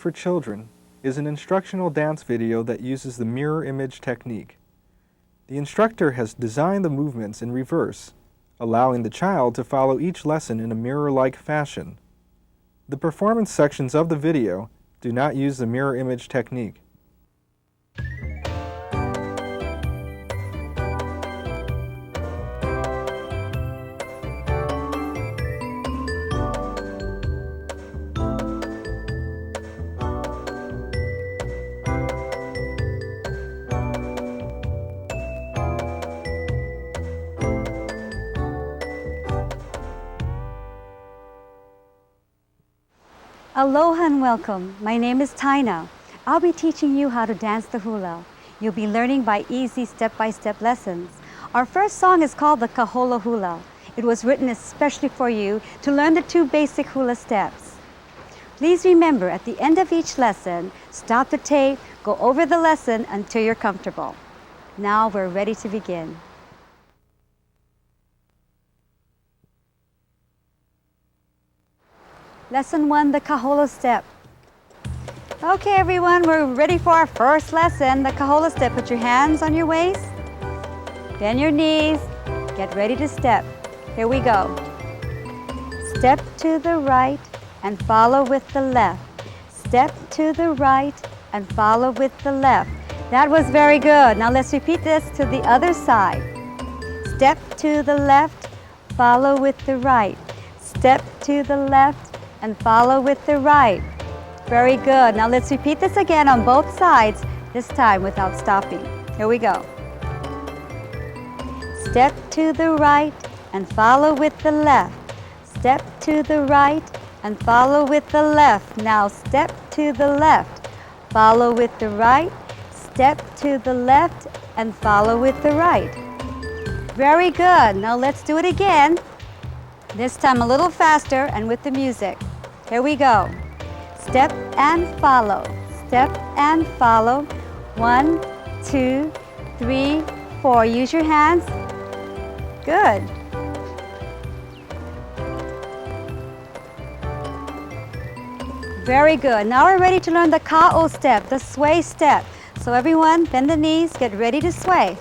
for Children is an instructional dance video that uses the mirror image technique. The instructor has designed the movements in reverse, allowing the child to follow each lesson in a mirror-like fashion. The performance sections of the video do not use the mirror image technique. Aloha and welcome. My name is Taina. I'll be teaching you how to dance the hula. You'll be learning by easy step-by-step lessons. Our first song is called the Kahola Hula. It was written especially for you to learn the 2 basic hula steps. Please remember, at the end of each lesson, stop the tape, go over the lesson until you're comfortable. Now we're ready to begin. Lesson 1, the Kahola step. Okay, everyone, we're ready for our first lesson, the Kahola step. Put your hands on your waist, bend your knees, get ready to step. Here we go. Step to the right and follow with the left. Step to the right and follow with the left. That was very good. Now let's repeat this to the other side. Step to the left, follow with the right. Step to the left and follow with the right. Very good. Now let's repeat this again on both sides, this time without stopping. Here we go. Step to the right and follow with the left. Step to the right and follow with the left. Now step to the left, follow with the right. Step to the left and follow with the right. Very good. Now let's do it again. This time a little faster and with the music. Here we go. Step and follow. Step and follow. 1, 2, 3, 4. Use your hands. Good. Very good. Now we're ready to learn the ka'o step, the sway step. So everyone, bend the knees, get ready to sway.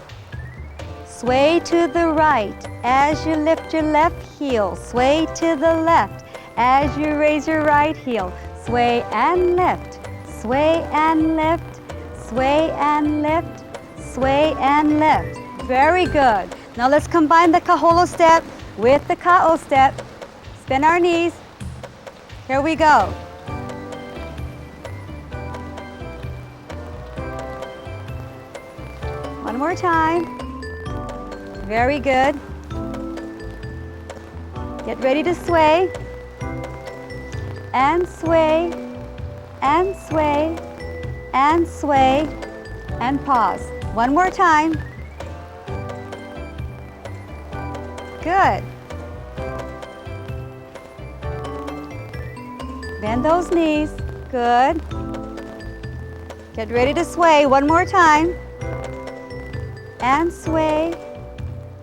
Sway to the right as you lift your left heel. Sway to the left as you raise your right heel. Sway and lift, sway and lift, sway and lift, sway and lift. Very good. Now let's combine the Kahola step with the ka'o step. Spin our knees. Here we go. One more time. Very good. Get ready to sway. And sway, and sway, and sway, and pause. One more time. Good. Bend those knees. Good. Get ready to sway. One more time. And sway,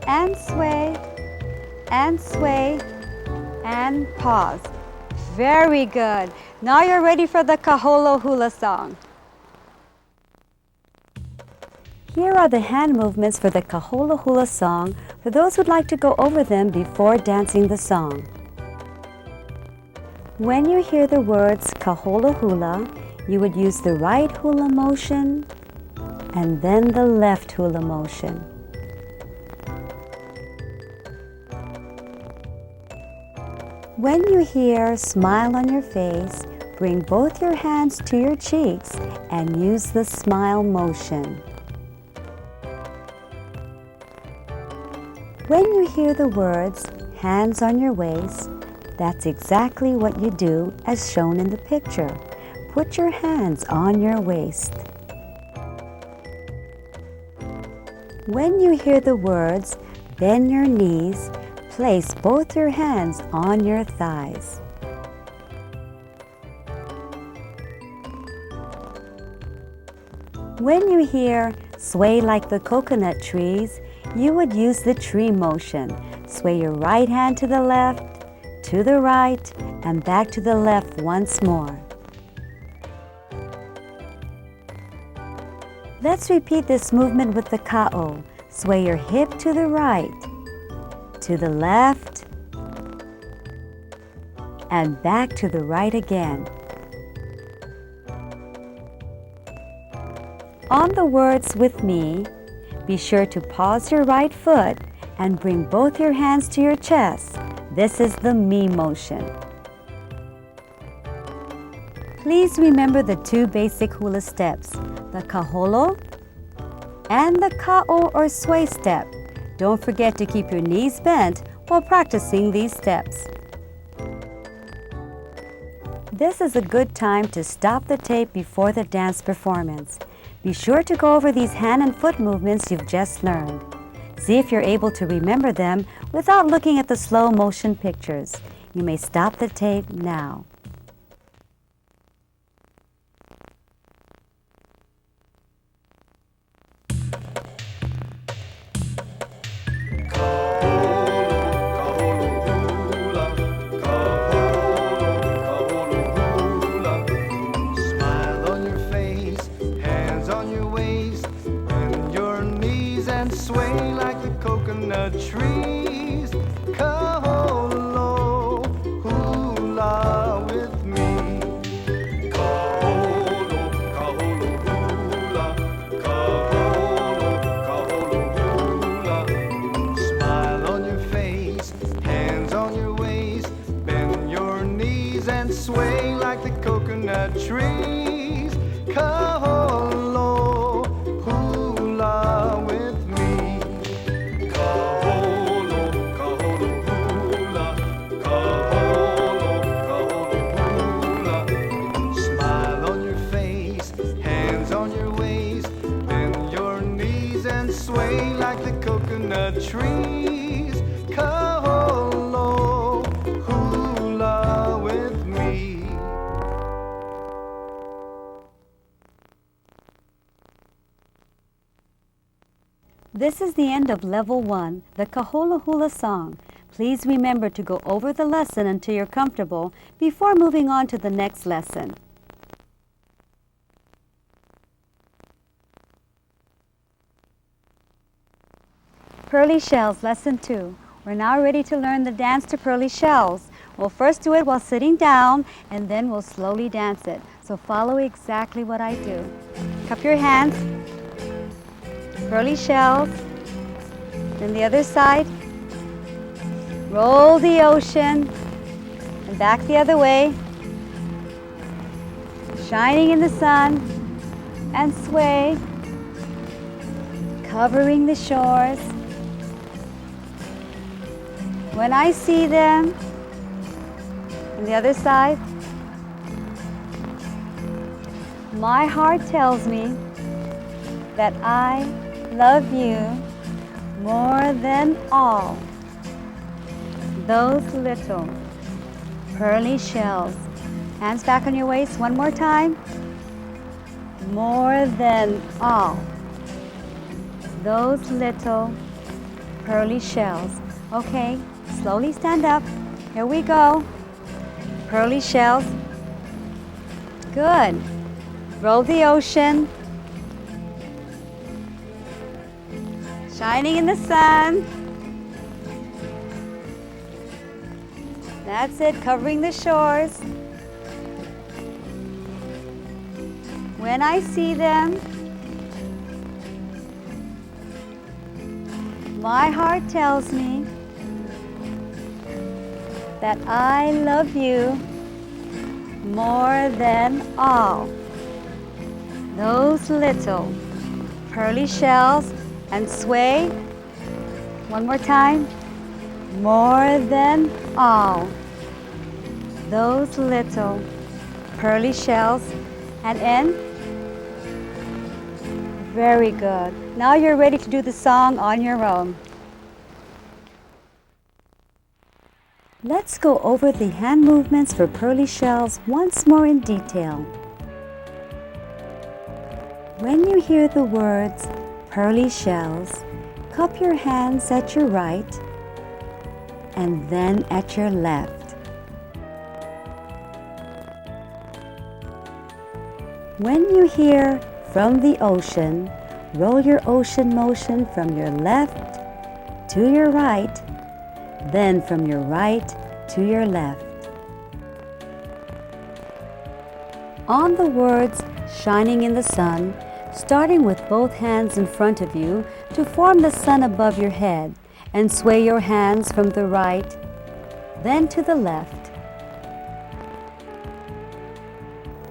and sway, and sway, and pause. Very good. Now you're ready for the Kahola Hula song. Here are the hand movements for the Kahola Hula song for those who'd like to go over them before dancing the song. When you hear the words Kahola Hula, you would use the right hula motion and then the left hula motion. When you hear smile on your face, bring both your hands to your cheeks and use the smile motion. When you hear the words hands on your waist, that's exactly what you do as shown in the picture. Put your hands on your waist. When you hear the words bend your knees, place both your hands on your thighs. When you hear sway like the coconut trees, you would use the tree motion. Sway your right hand to the left, to the right, and back to the left once more. Let's repeat this movement with the ka'o. Sway your hip to the right, to the left, and back to the right again. On the words with me, be sure to pause your right foot and bring both your hands to your chest. This is the me motion. Please remember the two basic hula steps, the kaholo and the ka'o or sway step. Don't forget to keep your knees bent while practicing these steps. This is a good time to stop the tape before the dance performance. Be sure to go over these hand and foot movements you've just learned. See if you're able to remember them without looking at the slow motion pictures. You may stop the tape now. Sway like the coconut trees. Kaholo, hula with me. Kaholo, kaholo, hula. Kaholo, kaholo, hula. Smile on your face, hands on your waist. Bend your knees and sway like the coconut trees. Kaholo, hula with me. Sway like the coconut trees. Kaholo, hula with me. This is the end of Level 1, the Kaholo Hula song. Please remember to go over the lesson until you're comfortable before moving on to the next lesson. Pearly Shells, Lesson 2. We're now ready to learn the dance to Pearly Shells. We'll first do it while sitting down, and then we'll slowly dance it. So follow exactly what I do. Cup your hands. Pearly Shells. Then the other side. Roll the ocean. And back the other way. Shining in the sun. And sway. Covering the shores. When I see them, on the other side, my heart tells me that I love you more than all. Those little pearly shells. Hands back on your waist one more time. More than all. Those little pearly shells. Okay. Slowly stand up. Here we go. Pearly shells. Good. Roll the ocean. Shining in the sun. That's it, covering the shores. When I see them, my heart tells me that I love you more than all. Those little pearly shells, and sway. One more time. More than all. Those little pearly shells, and end. Very good. Now you're ready to do the song on your own. Let's go over the hand movements for pearly shells once more in detail. When you hear the words pearly shells, cup your hands at your right and then at your left. When you hear from the ocean. Roll your ocean motion from your left to your right, then from your right to your left. On the words shining in the sun, starting with both hands in front of you to form the sun above your head, and sway your hands from the right, then to the left.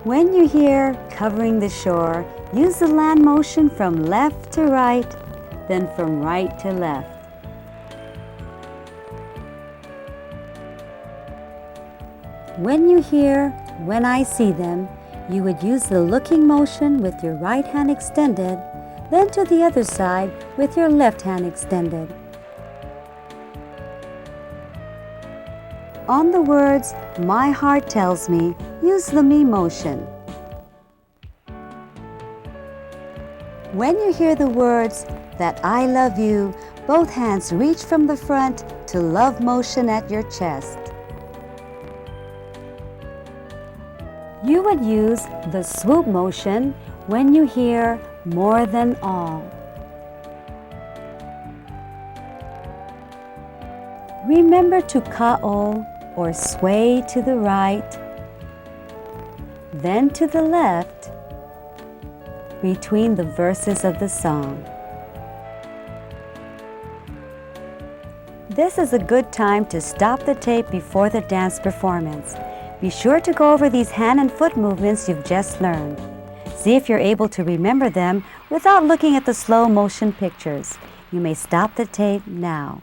When you hear covering the shore, use the land motion from left to right, then from right to left. When you hear when I see them, you would use the looking motion with your right hand extended, then to the other side with your left hand extended. On the words, my heart tells me, use the me motion. When you hear the words, that I love you, both hands reach from the front to love motion at your chest. You would use the swoop motion when you hear more than all. Remember to ka'o or sway to the right, then to the left between the verses of the song. This is a good time to stop the tape before the dance performance. Be sure to go over these hand and foot movements you've just learned. See if you're able to remember them without looking at the slow motion pictures. You may stop the tape now.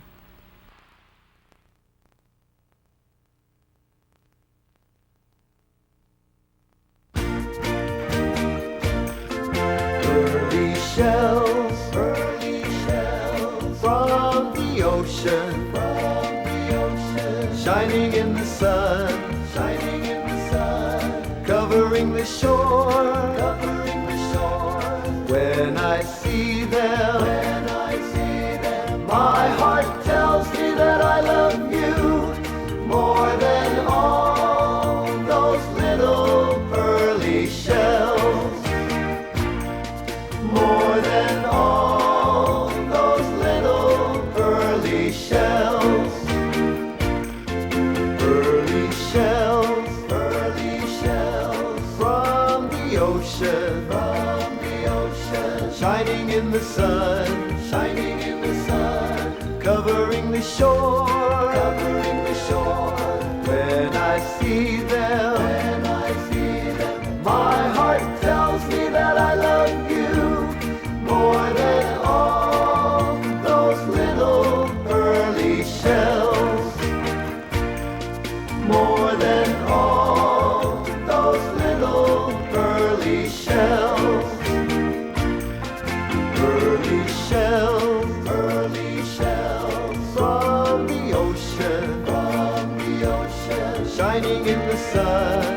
Pearly shells from the ocean, shining in the sun, covering the shore. When I see them, my heart tells me that I love you more than all those little pearly shells. More than all those little pearly shells. Pearly shells from the ocean, shining in the sun, covering the shore. When I see them, my heart tells me that I love you more than all those little pearly shells. More than all those little pearly shells. Pearly shells from the ocean, shining in the sun,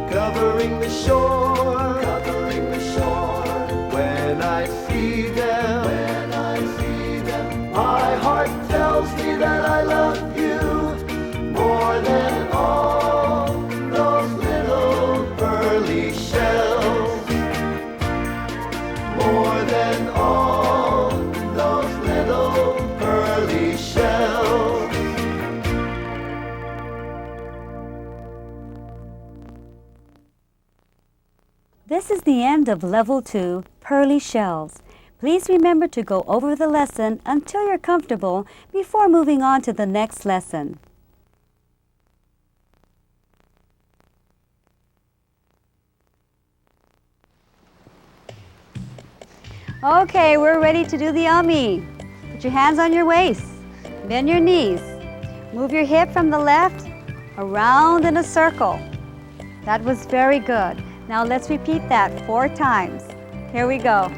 covering the shore. When I see them, my heart tells me that I love you more than all those little pearly shells. More than all those little pearly shells. This is the end of Level 2, Pearly Shells. Please remember to go over the lesson until you're comfortable before moving on to the next lesson. Okay, we're ready to do the ummi. Put your hands on your waist. Bend your knees. Move your hip from the left around in a circle. That was very good. Now let's repeat that 4 times. Here we go.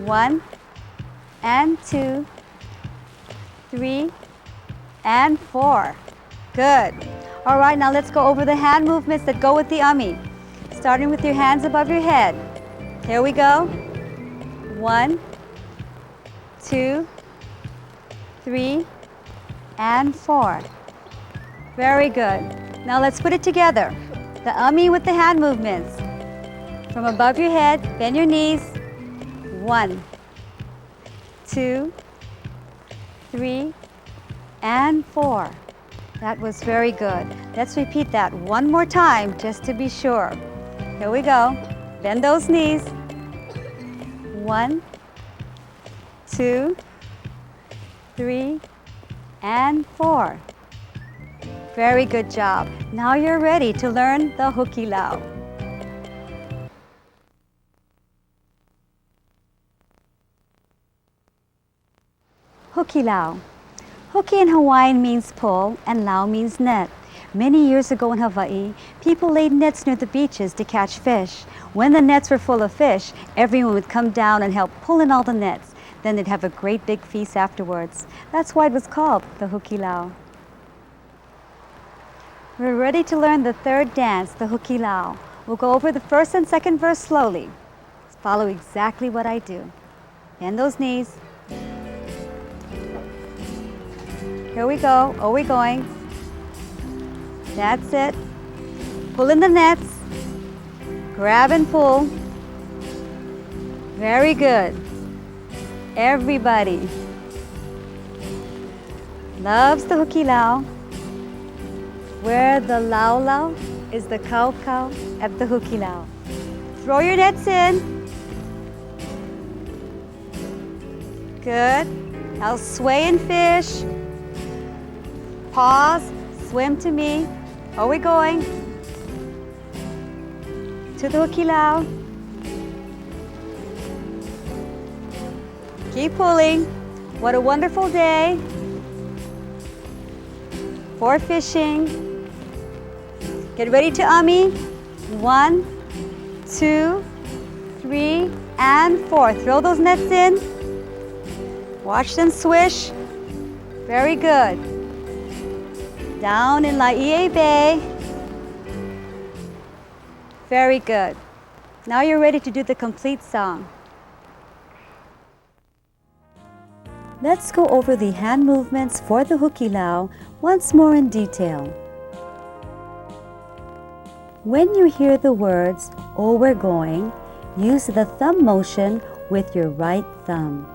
1 and 2, 3 and 4. Good. All right, now let's go over the hand movements that go with the ummi. Starting with your hands above your head. Here we go. 1, 2, 3 and 4. Very good. Now let's put it together. The ummi with the hand movements. From above your head, bend your knees. 1, 2, 3, and 4. That was very good. Let's repeat that one more time just to be sure. Here we go. Bend those knees. 1, 2, 3, and 4. Very good job. Now you're ready to learn the Hukilao. Hukilao. Huki in Hawaiian means pull and lao means net. Many years ago in Hawaii, people laid nets near the beaches to catch fish. When the nets were full of fish, everyone would come down and help pull in all the nets. Then they'd have a great big feast afterwards. That's why it was called the Hukilao. We're ready to learn the third dance, the Hukilao. We'll go over the first and second verse slowly. Follow exactly what I do. Bend those knees. Here we go. Oh, we're going. That's it. Pull in the nets. Grab and pull. Very good. Everybody loves the Hukilao, where the lao lao is the cow cow at the Hukilao. Throw your nets in. Good. Now sway and fish. Pause, swim to me. Are we going? To the Hukilao. Keep pulling. What a wonderful day for fishing. Get ready to ummi. 1, 2, 3, and 4. Throw those nets in. Watch them swish. Very good. Down in Laie Bay. Very good. Now you're ready to do the complete song. Let's go over the hand movements for the Hukilao once more in detail. When you hear the words, "Oh, we're going," use the thumb motion with your right thumb.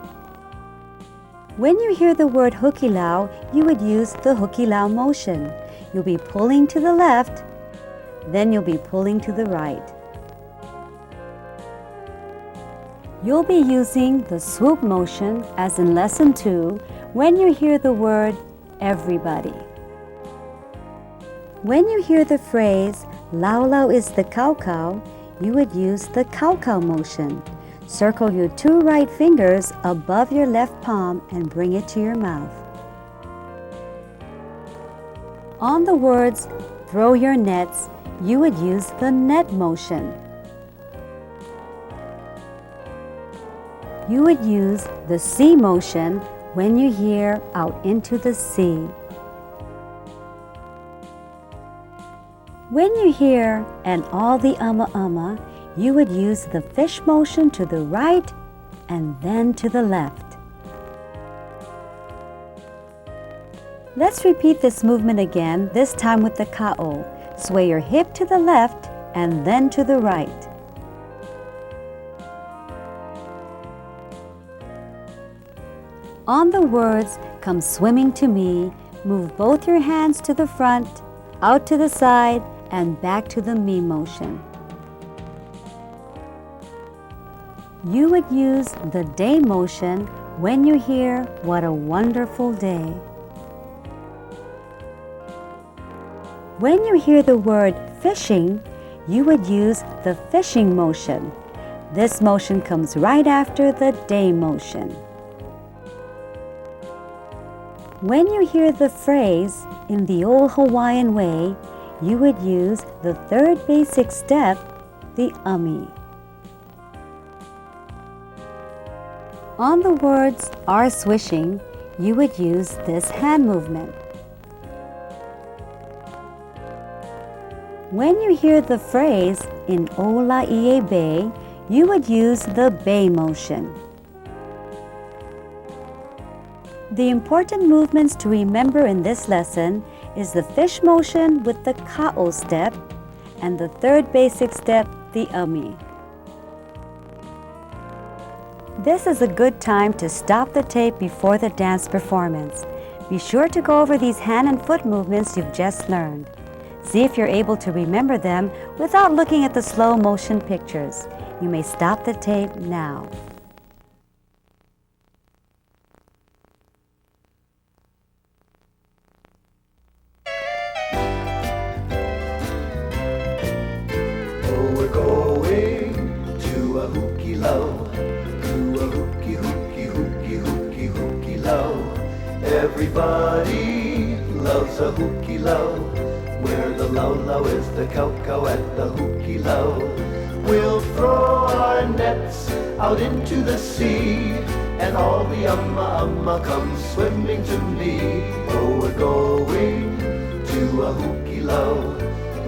When you hear the word Hukilao, you would use the Hukilao motion. You'll be pulling to the left, then you'll be pulling to the right. You'll be using the swoop motion as in lesson 2 when you hear the word everybody. When you hear the phrase lao lao is the cow cow, you would use the cow cow motion. Circle your 2 right fingers above your left palm and bring it to your mouth. On the words throw your nets, you would use the net motion. You would use the sea motion when you hear out into the sea. When you hear and all the ama, you would use the fish motion to the right and then to the left. Let's repeat this movement again, this time with the ka'o. Sway your hip to the left and then to the right. On the words, "Come swimming to me," move both your hands to the front, out to the side, and back to the me motion. You would use the day motion when you hear "What a wonderful day." When you hear the word fishing, you would use the fishing motion. This motion comes right after the day motion. When you hear the phrase "in the old Hawaiian way," you would use the third basic step, the ummi. On the words "are swishing," you would use this hand movement. When you hear the phrase "in Olaie Bay," you would use the bay motion. The important movements to remember in this lesson is the fish motion with the ka'o step and the third basic step, the ummi. This is a good time to stop the tape before the dance performance. Be sure to go over these hand and foot movements you've just learned. See if you're able to remember them without looking at the slow motion pictures. You may stop the tape now. Oh, we're going to a hooky low, to a hooky, hooky, hooky, hooky, hooky low. Everybody loves a hooky low, where the low low is the cocoa at the hooky low. We'll throw our nets out into the sea, and all the umma come swimming to me. Oh, we're going to a hooky low,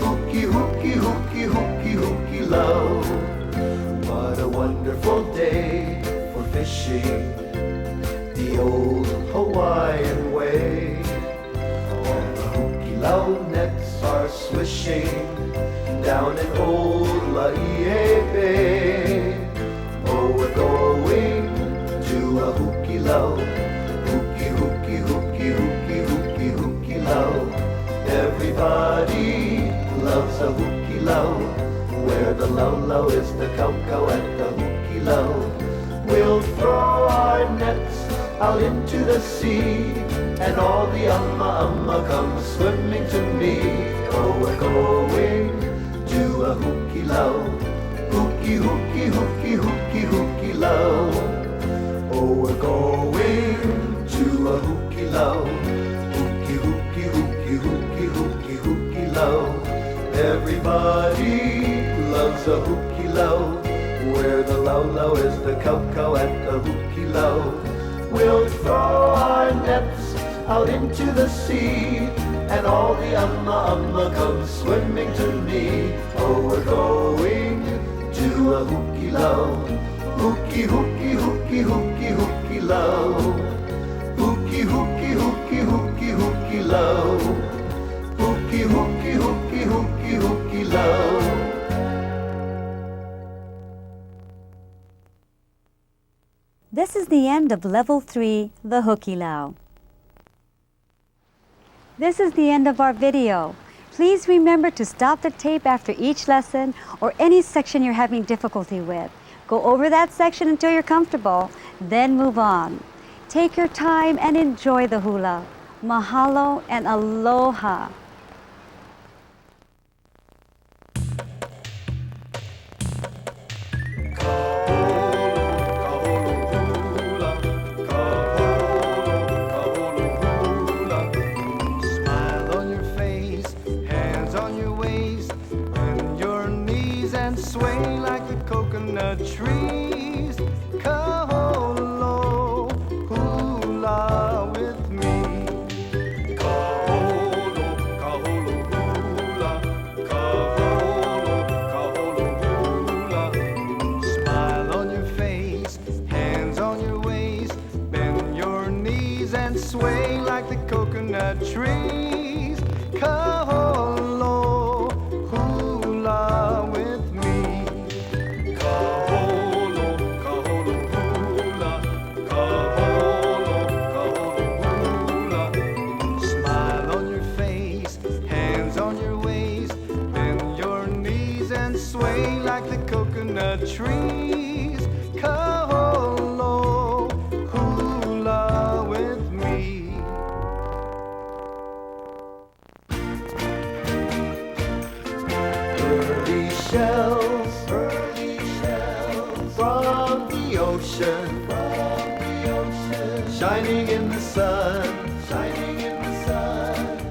hooky, hooky, hooky, hooky, hooky low. What a wonderful day for fishing, the old Hawaiian way. All the hooky low nets are swishing down in old Laie Bay. Oh, we're going to a hooky low, hooky, hooky, hooky, hooky, hooky, hooky low. Everybody loves a hooky low, where the low low is the cocoa at the hooky low. We'll throw our nets out into the sea, and all the umma come swimming to me. Oh, we're going to a hooky low, hooky, hooky, hooky, hooky, hooky low. Oh, we're going to a hooky low, hooky, hooky, hooky, hooky, hooky, hooky low. Everybody loves a hooky low, where the low low is the cocoa at the hooky low. We'll throw our nets out into the sea, and all the umma come swimming to me. Oh, we're going to a hooky low, hooky, hooky, hooky, hooky, hooky low. Hooky, hooky, hooky, hooky, hooky low. Hooky, hooky, hooky, hooky, hooky low. This is the end of Level 3, the hooky low. This is the end of our video. Please remember to stop the tape after each lesson or any section you're having difficulty with. Go over that section until you're comfortable, then move on. Take your time and enjoy the hula. Mahalo and aloha. Sway like the coconut trees. Kaholo, hula with me. Kaholo, kaholo, hula. Kaholo, kaholo, hula. Smile on your face, hands on your waist. Bend your knees and sway like the coconut trees. Kaholo, hula with me. Sway like the coconut trees. Kaholo, hula with me. Pearly shells from the ocean, shining in the sun,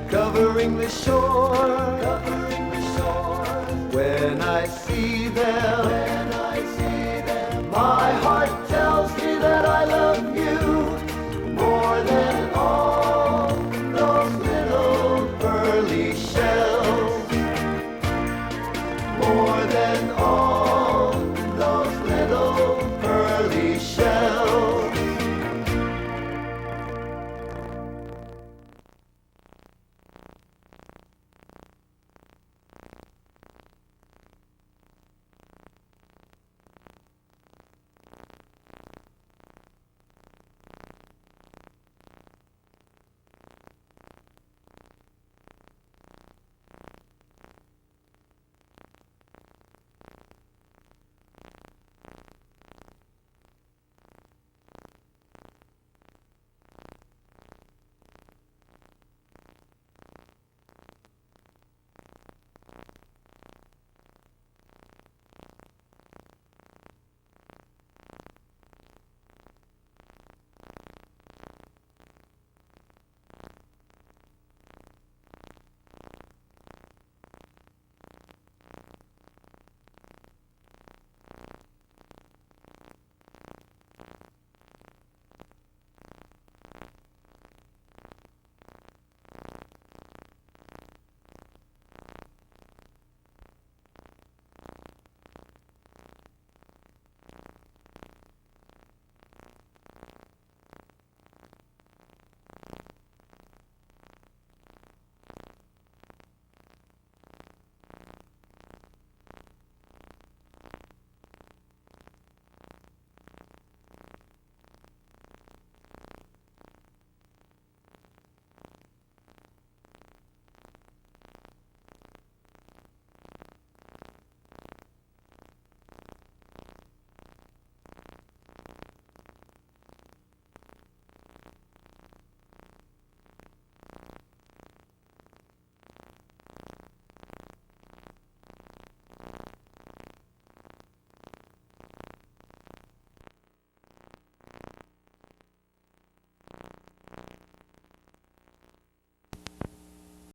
covering the shore. When I see them,